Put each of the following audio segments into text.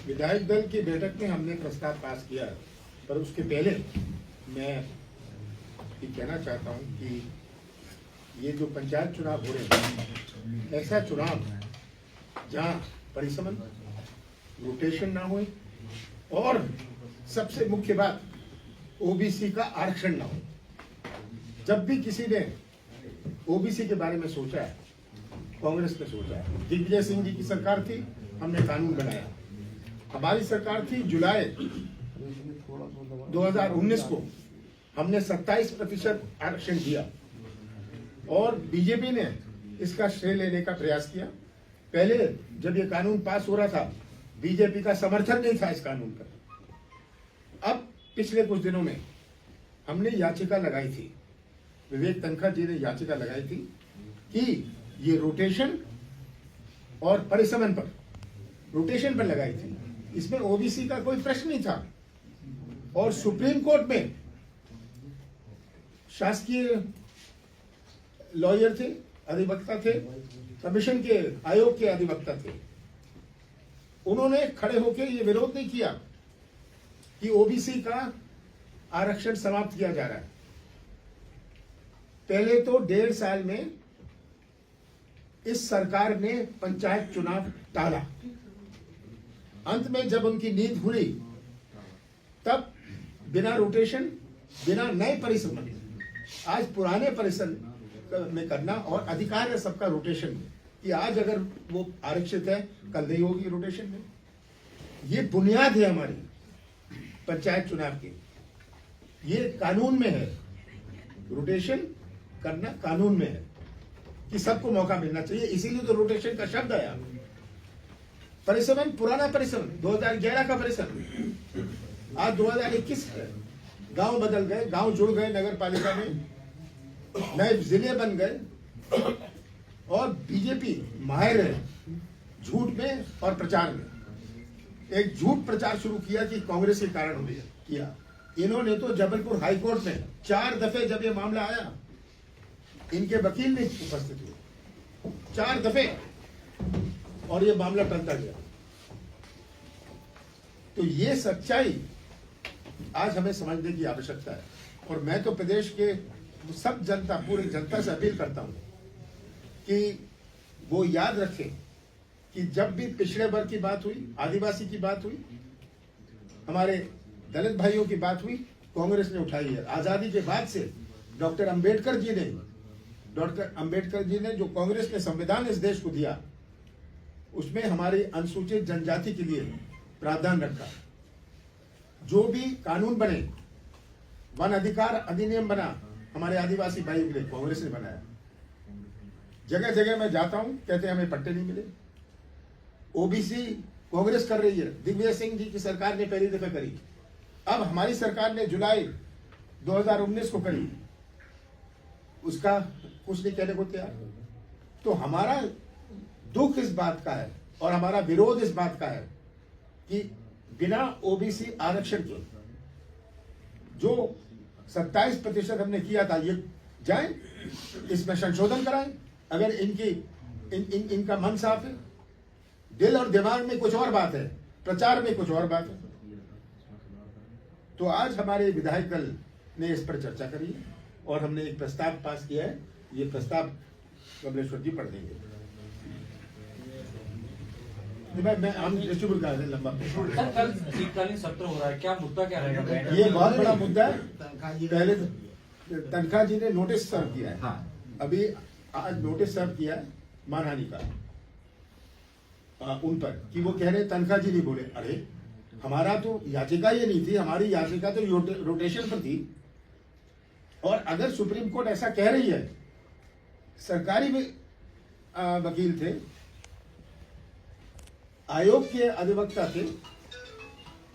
विधायक दल की बैठक में हमने प्रस्ताव पास किया, पर उसके पहले मैं ये कहना चाहता हूँ कि ये जो पंचायत चुनाव हो रहे हैं, ऐसा चुनाव जहाँ परिसमन, रोटेशन ना हो, और सबसे मुख्य बात ओबीसी का आरक्षण ना हो। जब भी किसी ने ओबीसी के बारे में सोचा है, कांग्रेस ने सोचा है। दिग्विजय सिंह जी की सरकार थी, हमने कानून बनाया। हमारी सरकार थी, जुलाई 2019 को हमने 27% आरक्षण दिया, और बीजेपी ने इसका श्रेय लेने का प्रयास किया। पहले जब ये कानून पास हो रहा था, बीजेपी का समर्थन नहीं था इस कानून पर। अब पिछले कुछ दिनों में हमने याचिका लगाई थी, विवेक तनखा जी ने याचिका लगाई थी कि ये रोटेशन और परिसमन पर, रोटेशन पर लगाई थी, इसमें ओबीसी का कोई प्रश्न नहीं था। और सुप्रीम कोर्ट में शासकीय लॉयर थे, अधिवक्ता थे, कमीशन के आयोग के अधिवक्ता थे, उन्होंने खड़े होकर ये विरोध नहीं किया कि ओबीसी का आरक्षण समाप्त किया जा रहा है। पहले तो 1.5 साल में इस सरकार ने पंचायत चुनाव टाला। अंत में जब उनकी नींद हुई, तब बिना रोटेशन, बिना नए परिसर, आज पुराने परिसर में करना, और अधिकार है सबका रोटेशन में, कि आज अगर वो आरक्षित है, कल नहीं होगी रोटेशन में। ये बुनियाद है हमारी पंचायत चुनाव की, ये कानून में है, रोटेशन करना कानून में है कि सबको मौका मिलना चाहिए। इसीलिए तो रोटेशन का शब्द आया। परिसमन पुराना परिसमन 2011 का परिसमन, आज 2021 है। गांव बदल गए, गांव जुड़ गए, नगर पालिका में नए जिले बन गए, और बीजेपी माहिर है झूठ में और प्रचार में। एक झूठ प्रचार शुरू किया कि कांग्रेस के कारण हो किया। इन्होंने तो जबलपुर हाईकोर्ट में 4 दफे जब ये मामला आया, इनके वकील नहीं उपस्थित हुए 4 दफे, और ये मामला टलता गया। तो ये सच्चाई आज हमें समझने की आवश्यकता है। और मैं तो प्रदेश के सब जनता, पूरी जनता से अपील करता हूं कि वो याद रखें कि जब भी पिछड़े वर्ग की बात हुई, आदिवासी की बात हुई, हमारे दलित भाइयों की बात हुई, कांग्रेस ने उठाई है। आजादी के बाद से डॉक्टर अंबेडकर जी ने जो कांग्रेस ने संविधान इस देश को दिया, उसमें हमारी अनुसूचित जनजाति के लिए प्रावधान रखा। जो भी कानून बने, वन अधिकार अधिनियम बना हमारे आदिवासी भाई के लिए, कांग्रेस ने बनाया। जगह जगह मैं जाता हूं, कहते हैं हमें पट्टे नहीं मिले। ओबीसी कांग्रेस कर रही है, दिग्विजय सिंह जी की सरकार ने पहली दफे करी, अब हमारी सरकार ने जुलाई 2019 को करी, उसका कुछ नहीं कहने को तैयार। तो हमारा दुख इस बात का है, और हमारा विरोध इस बात का है कि बिना ओबीसी आरक्षण के जो 27% हमने किया था, ये जाए, इसमें संशोधन कराएं। अगर इनका मन साफ है, दिल और दिमाग में कुछ और बात है, प्रचार में कुछ और बात है, तो आज हमारे विधायक दल ने इस पर चर्चा करी है, और हमने एक प्रस्ताव पास किया है। ये प्रस्ताव कमलेश्वर जी पढ़ देंगे। मैं हम डिस्ट्रीब्यूट कर दें लंबा। सर, कल शीतकालीन सत्र हो रहा है, क्या मुद्दा क्या रहेगा? ये बहुत बड़ा मुद्दा है। पहले तनखा जी ने नोटिस सर्व किया है, अभी आज नोटिस सर्व किया है मानहानि का उन पर, कि वो कह रहे तनखा जी नहीं बोले। अरे हमारा तो याचिका ये नहीं थी, हमारी याचिका तो रोटेशन पर थी। और अगर सुप्रीम कोर्ट ऐसा कह रही है, सरकारी वकील थे, आयोग के अधिवक्ता थे,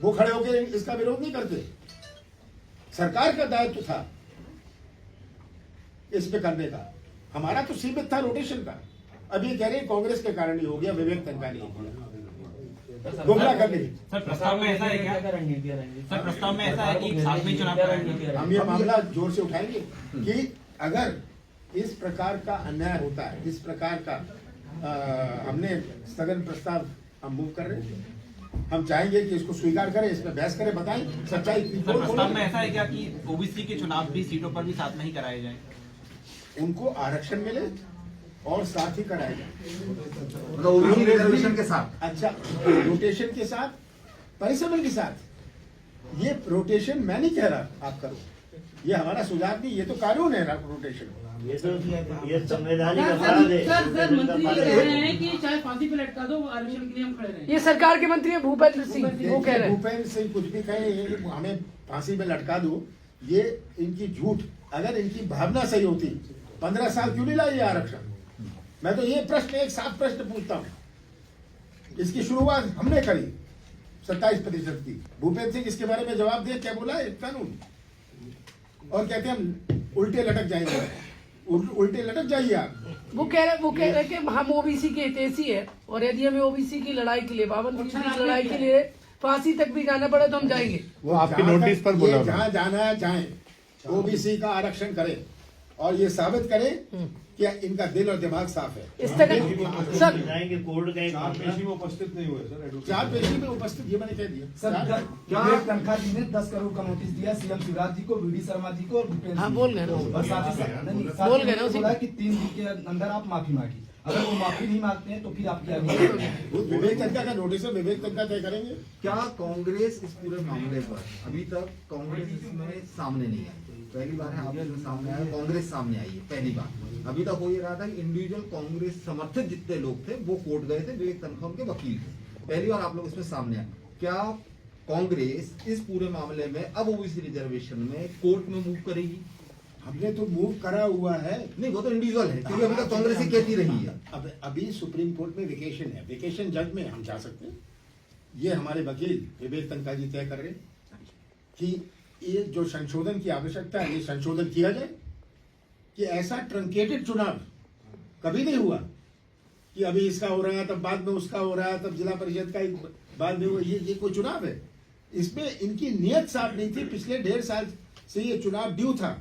वो खड़े होकर इसका विरोध नहीं करते। सरकार का दायित्व था इस पे करने का, हमारा तो सीमित था रोटेशन का। अब ये कह रहे हैं कांग्रेस के कारण ही हो गया, विवेक तनखा नहीं किया, गुमराह करने की। सर, प्रस्ताव में ऐसा है क्या? सर, प्रस्ताव में ऐसा है कि साथ में चुनाव कराएंगे। हम ये मामला जोर से उठाएंगे कि अगर इस प्रकार का अन्याय होता है, इस प्रकार का हमने स्थगन प्रस्ताव हम मूव कर रहे हैं, हम चाहेंगे कि इसको स्वीकार करें, इसमें बहस करें, बताएं सच्चाई। सर प्रस्ताव में ऐसा है क्या कि ओबीसी के चुनाव भी सीटों पर भी साथ में ही कराए जाएं? उनको आरक्षण मिले और साथ ही कराया जाए, मतलब रिजर्वेशन के साथ। अच्छा, रोटेशन के साथ, परिसमन के साथ। ये रोटेशन मैं नहीं कह रहा आप करो, ये हमारा सुझाव नहीं, ये तो कानून है रोटेशन। ये संवैधानिक अपराध है। सर मंत्री कह रहे हैं कि चाहे फांसी पे लटका दो, आरक्षण के लिए हम खड़े रहे। ये सरकार के मंत्री हैं भूपेंद्र सिंह, वो कह रहे हैं। भूपेंद्र सिंह कुछ भी कहे, ये हमें फांसी में लटका दो, ये इनकी झूठ। अगर इनकी भावना सही होती 15 साल क्यों नहीं लाई आरक्षण? मैं तो ये प्रश्न, एक साफ प्रश्न पूछता हूँ। इसकी शुरुआत हमने करी 27% की। भूपेंद्र सिंह इसके बारे में जवाब दे, क्या बोला है कानून? और कहते हैं हम उल्टे लटक जाएंगे, उल्टे लटक जाइए आप। वो कह रहे कि हम ओबीसी के हितैषी है, और यदि हमें ओबीसी की लड़ाई के लिए, 52 की लड़ाई के लिए फांसी तक भी जाना पड़े तो हम जाएंगे। वो आपके नोटिस पर बोला, जहाँ जाना है जाए, ओबीसी का आरक्षण करें और ये साबित करें कि इनका दिल और दिमाग साफ है। इस तरह सर जाएंगे कोर्ट गए, चार पेशी में उपस्थित नहीं हुए सर। 4 पेशी में उपस्थित, ये मैंने कह दिया। सर विवेक तनखा जी ने 10 करोड़ का नोटिस दिया सीएम शिवराज जी को, वीडी शर्मा जी को और भूपेंद्र हाँ, सिंह बोल गए जी ना। को। और साथ ही बोल गए ना उसी- बोला कि 3 दिन के अंदर आप माफी मांगी। अगर वो माफी नहीं मांगते हैं तो फिर आपकी आगे विवेक तनखा का नोटिस है, विवेक तनखा तय करेंगे। क्या कांग्रेस इस पूरे मामले पर अभी तक कांग्रेस इसमें सामने नहीं आई? पहली बार है आप इसमें सामने आया, कांग्रेस सामने आई है पहली बार। अभी तक हो ये रहा था कि इंडिविजुअल कांग्रेस समर्थित जितने लोग थे वो कोर्ट गए थे, विवेक तनखा उनके वकील थे। पहली बार आप लोग इसमें सामने आए। क्या कांग्रेस इस पूरे मामले में अब ओबीसी रिजर्वेशन में कोर्ट में मूव करेगी? हमने तो मूव करा हुआ है। नहीं, वो तो इंडिविजुअल है, क्योंकि अभी तक कांग्रेस ही कहती रही है। अब अभी सुप्रीम कोर्ट में वेकेशन है, वेकेशन जज में हम जा सकते हैं। ये हमारे वकील विवेक तनखा जी तय कर रहे हैं कि ये जो संशोधन की आवश्यकता है, ये संशोधन किया जाए, कि ऐसा ट्रंकेटेड चुनाव कभी नहीं हुआ कि अभी इसका हो रहा है तब बाद में उसका हो रहा है, तब जिला परिषद का बाद में हुआ। ये कोई चुनाव है? इसमें इनकी नियत साफ नहीं थी। पिछले 1.5 साल से ये चुनाव ड्यू था।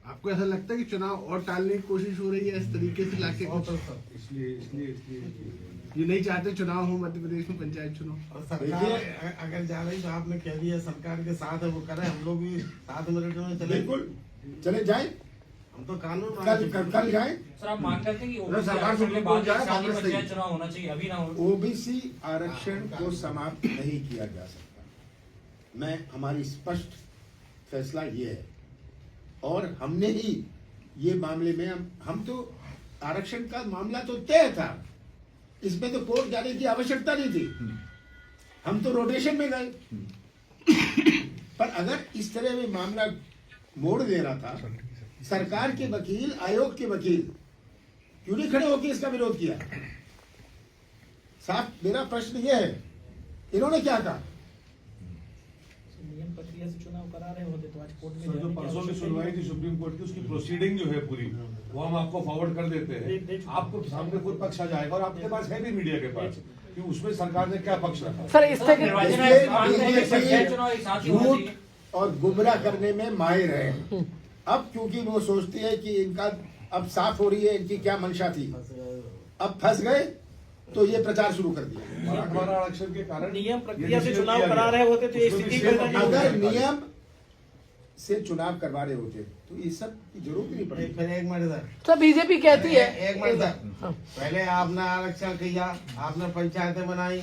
आपको ऐसा लगता है कि चुनाव और टालने की कोशिश हो रही है इस तरीके से लाके कुछ? इसलिए ये नहीं चाहते चुनाव हो मध्य प्रदेश में, पंचायत चुनाव। और सरकार अगर जा रही तो आपने कह दिया सरकार के साथ है, वो करें, हम लोग भी 7 मिनट में चले। बिल्कुल चले जाए, हम तो कानून कल जाए। सर आप मांग करते हैं कि ओबीसी सरकार आरक्षण के सुप्रीम बाद कोर्ट जाए, एक साथ ही कांग्रेस पंचायत नहीं। चुनाव होना चाहिए, अभी ना हो। ओबीसी आरक्षण को समाप्त नहीं किया जा सकता। मैं हमारी स्पष्ट फैसला ये है, और हमने ही ये मामले में हम तो आरक्षण का मामला तो तय था, इसमें तो कोर्ट जाने की आवश्यकता नहीं थी। हम तो रोटेशन में गए। पर अगर इस तरह में मामला मोड़ दे रहा था, सरकार के वकील, आयोग के वकील क्यों नहीं खड़े होकर इसका विरोध किया? साफ मेरा प्रश्न यह है, इन्होंने क्या कहा? नियम प्रक्रिया से चुनाव करा रहे होते तो आज कोर्ट में सर, जो जाने की परसों की आवश्यकता सुनवाई नहीं थी सुप्रीम कोर्ट की, उसकी प्रोसीडिंग जो है पूरी, वो हम आपको फॉरवर्ड कर देते हैं। आपको सामने कोई पक्ष आ जाएगा, और आपके पास है भी मीडिया के पास, कि उसमें सरकार ने क्या पक्ष रखा। सर इस तरह निर्वाचन आयोग मांग रहे हैं कि पंचायत चुनाव एक साथ ही होना झूठ चाहिए। और गुमराह करने में माहिर है। अब क्योंकि वो सोचती है कि इनका अब साफ हो रही है इनकी क्या मंशा थी, अब फंस गए तो ये प्रचार शुरू कर दिया। मराठवाड़ा आरक्षण के कारण नियम प्रक्रिया से चुनाव करा रहे होते तो ये स्थिति पैदा नहीं होती। अगर नियम से चुनाव करवा रहे होते तो ये सब की जरूरत नहीं पड़ेगी। फिर एक मिनट सर, तो बीजेपी कहती है। एक मिनट सर, पहले आपने आरक्षण किया, आपने पंचायतें बनाई,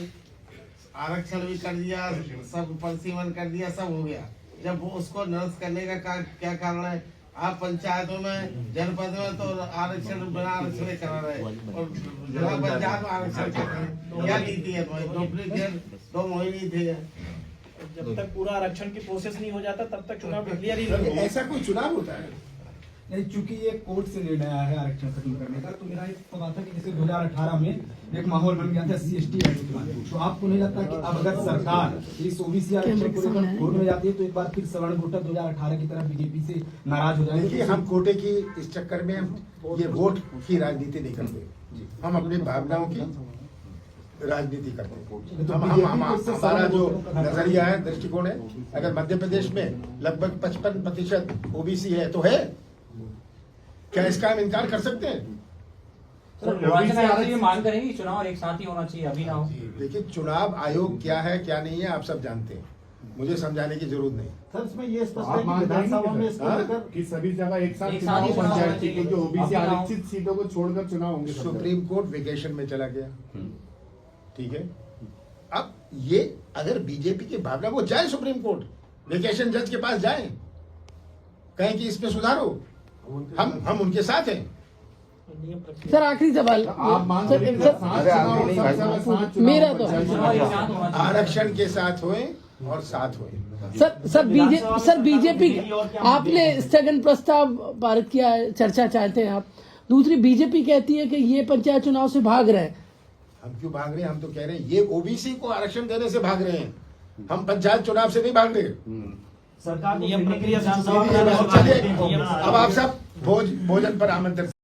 आरक्षण भी कर दिया, सब परिसीमन कर दिया, सब हो गया। जब वो उसको निरस्त करने का क्या कारण है? आप पंचायतों में, जनपद में तो आरक्षण बिना आरक्षण करा रहे, और जिला पंचायत में आरक्षण कर रहे हैं। क्या नीति है? डुप्लीकेट 2 महीने थे। जब तक पूरा आरक्षण की प्रोसेस नहीं हो जाता तब तक चुनाव डिक्लेयर ही तो नहीं होगा। ऐसा कोई चुनाव होता है? नहीं, चूंकि ये कोर्ट से निर्णय आया है आरक्षण खत्म करने का, तो मेरा एक सवाल था कि जैसे 2018 में एक माहौल बन गया था SC/ST एक्ट के बाद, तो आपको नहीं लगता कि अब अगर सरकार इस ओबीसी आरक्षण को लेकर कोर्ट में जाती है तो एक बार फिर सवर्ण वोटर 2018 की तरह बीजेपी से नाराज हो देखिए, जाएंगे? हम कोटे की इस चक्कर में ये वोट की राजनीति नहीं करते, हम अपनी भावनाओं की राजनीति करते हैं। हमारा जो नजरिया है, दृष्टिकोण है, अगर मध्य प्रदेश में लगभग 55% ओबीसी है तो है, क्या इसका हम इनकार कर सकते हैं? ये मांग करेंगे कि चुनाव एक साथ ही होना चाहिए, अभी ना हो। देखिए, चुनाव आयोग क्या है क्या नहीं है आप सब जानते हैं, मुझे समझाने की जरूरत नहीं। सर इसमें ये स्पष्ट आप है कि मान विधानसभा जाएंगे में सर? इसको हाँ? लेकर कि सभी जगह एक साथ एक चुनाव साथ ही चुनाव पंचायत होना की, चाहिए। क्योंकि ओबीसी अभी ना हो। आरक्षित सीटों को छोड़कर चुनाव होंगे सब जगह। सुप्रीम कोर्ट वेकेशन में चला गया, ठीक है। अब ये अगर बीजेपी की भावना, वो जाए सुप्रीम कोर्ट, वेकेशन जज के पास जाए, कहें कि इसमें सुधारो, हम उनके साथ हैं। सर आखिरी सवाल आप मान सर, लीजिए सर, सात चुनाव, सब जगह सात चुनाव मेरा तो- पंचायत चुनाव एक चुनाव। साथ होना चाहिए। आरक्षण के साथ होए और साथ होए। सर बीजेपी आपने स्थगन प्रस्ताव पारित किया है, चर्चा चाहते हैं आप। दूसरी बीजेपी कहती है कि ये पंचायत चुनाव से भाग रहे हैं। हम क्यों भाग रहे हैं? हम तो कह रहे हैं ये ओबीसी को आरक्षण देने से भाग रहे हैं, हम पंचायत चुनाव से नहीं भाग रहे। सरकार को नियम फिरने के लिए प्रक्रिया विधानसभा में चलिए, अब आप सब भोजन पर आमंत्रित।